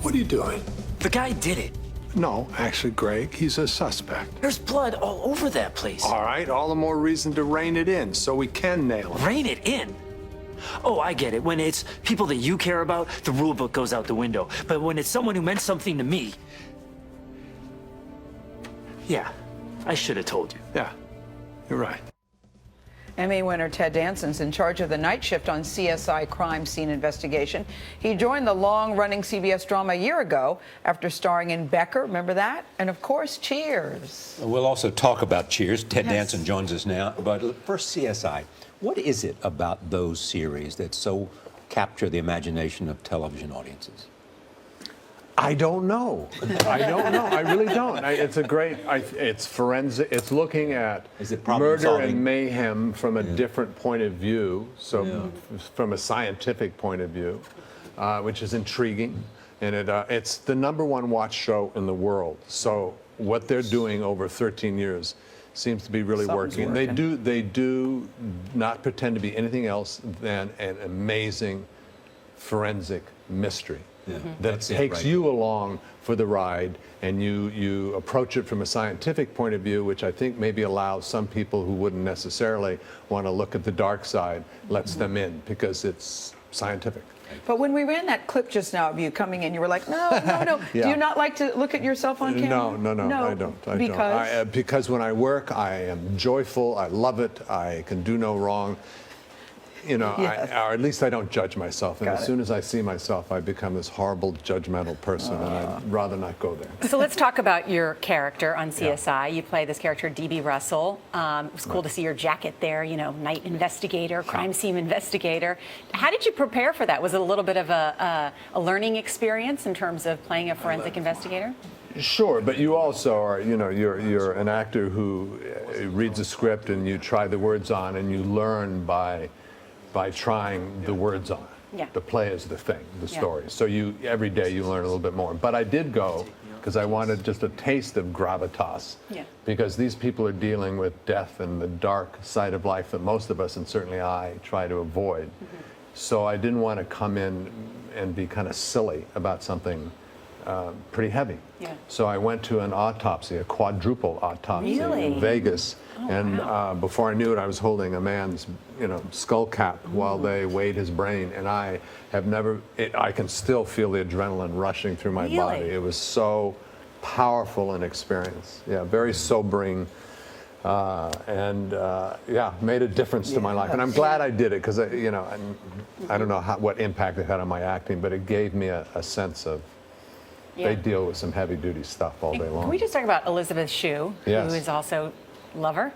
What are you doing? The guy did it. No, actually, Greg, he's a suspect. There's blood all over that place. All right, all the more reason to rein it in so we can nail him. Rein it in? Oh, I get it. When it's people that you care about, the rule book goes out the window. But when it's someone who meant something to me... Yeah, I should have told you. Yeah, you're right. Emmy-winner Ted Danson's in charge of the night shift on CSI crime scene investigation. He joined the long-running CBS drama a year ago after starring in Becker, remember that? And of course, Cheers. We'll also talk about Cheers. Ted Yes. Danson joins us now. But first, CSI. What is it about those series that so capture the imagination of television audiences? I don't know. I don't know. I really don't. It's a great. It's forensic. It's looking at murder solving? and mayhem from a different point of view. So, from a scientific point of view, which is intriguing, and it's the #1 watch show in the world. So, what they're doing over 13 years seems to be really working. They do not pretend to be anything else than an amazing forensic mystery. That takes you along for the ride, and you approach it from a scientific point of view, which I think maybe allows some people who wouldn't necessarily want to look at the dark side, lets them in because it's scientific. But when we ran that clip just now of you coming in, you were like, no. Yeah. Do you not like to look at yourself on camera? No, I don't. Because? Because when I work, I am joyful. I love it. I can do no wrong. You know, Yes. or at least I don't judge myself. And Got as it. soon as I see myself, I become this horrible, judgmental person, and I'd rather not go there. So let's talk about your character on CSI. You play this character, D.B. Russell. It was cool to see your jacket there, you know, night investigator, crime scene investigator. How did you prepare for that? Was it a little bit of a learning experience in terms of playing a forensic investigator? Sure, but you also are, you know, you're an actor who reads a script and you try the words on, and you learn by trying the words on. Yeah. The play is the thing, the story. So every day you learn a little bit more. But I did go because I wanted just a taste of gravitas. Yeah. Because these people are dealing with death and the dark side of life that most of us, and certainly I, try to avoid. So I didn't want to come in and be kind of silly about something pretty heavy. Yeah. So I went to an autopsy, a quadruple autopsy Really? in Vegas. And wow. before I knew it, I was holding a man's, skull cap while they weighed his brain. And I have never, I can still feel the adrenaline rushing through my body. It was so powerful an experience. Yeah, very sobering. Made a difference to my life. And I'm glad I did it because, I don't know what impact it had on my acting, but it gave me a sense of, they deal with some heavy-duty stuff all day long. Can we just talk about Elisabeth Shue, Yes. who is also Lover?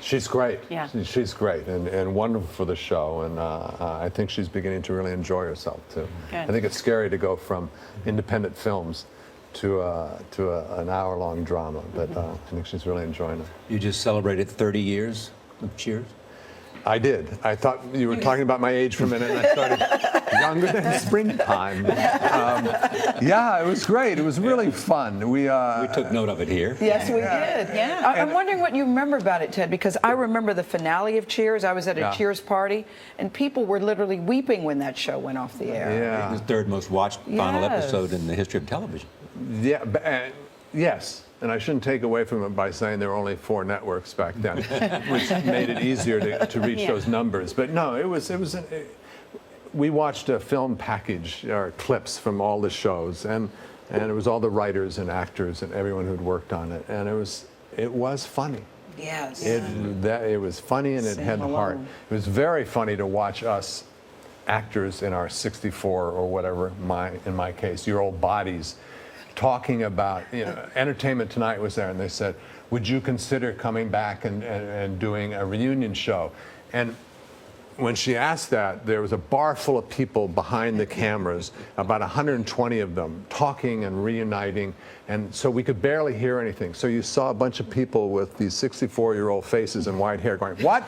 She's great. Yeah. She's great and wonderful for the show, and I think she's beginning to really enjoy herself too. Good. I think it's scary to go from independent films to an hour-long drama, but I think she's really enjoying it. You just celebrated 30 years of Cheers? I did. I thought you were talking about my age for a minute, and I started younger than springtime. It was great. It was really fun. We took note of it here. Yes, we did. Yeah. I'm wondering what you remember about it, Ted, because I remember the finale of Cheers. I was at a Cheers party, and people were literally weeping when that show went off the air. Yeah. The third most watched final Yes. episode in the history of television. Yeah, yes. And I shouldn't take away from it by saying there were only 4 networks back then, which made it easier to reach those numbers. But no, we watched a film package, or clips from all the shows, and it was all the writers and actors and everyone who'd worked on it, and it was funny. Yes. It was funny, and it had heart. It was very funny to watch us actors in our 64 or whatever, in my case, year old bodies, talking about, Entertainment Tonight was there, and they said, would you consider coming back and doing a reunion show? And when she asked that, there was a bar full of people behind the cameras, about 120 of them, talking and reuniting, and so we could barely hear anything. So you saw a bunch of people with these 64-year-old faces and white hair going, what?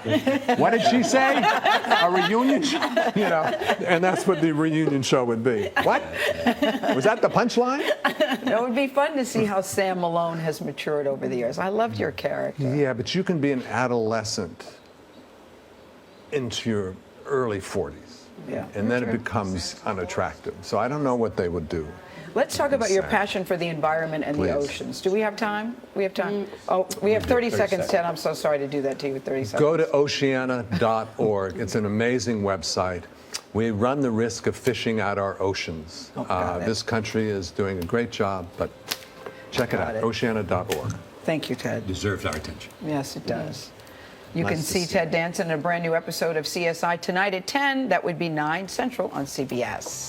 What did she say? A reunion show? And that's what the reunion show would be. What? Was that the punchline? It would be fun to see how Sam Malone has matured over the years. I loved your character. Yeah, but you can be an adolescent into your early 40s. Yeah. And then it becomes unattractive. So I don't know what they would do. Let's talk about your Sad. passion for the environment and the Please. oceans. Do we have time? We have time? Oh, we have 30 seconds, Ted. I'm so sorry to do that to you with 30 seconds. Go to oceana.org. It's an amazing website. We run the risk of fishing out our oceans. got it. This country is doing a great job, but check it Got out, it. oceana.org. Thank you, Ted. Deserves our attention. Yes, it does. You Nice can to see see Ted Danson in a brand new episode of CSI tonight at 10. That would be 9 Central on CBS.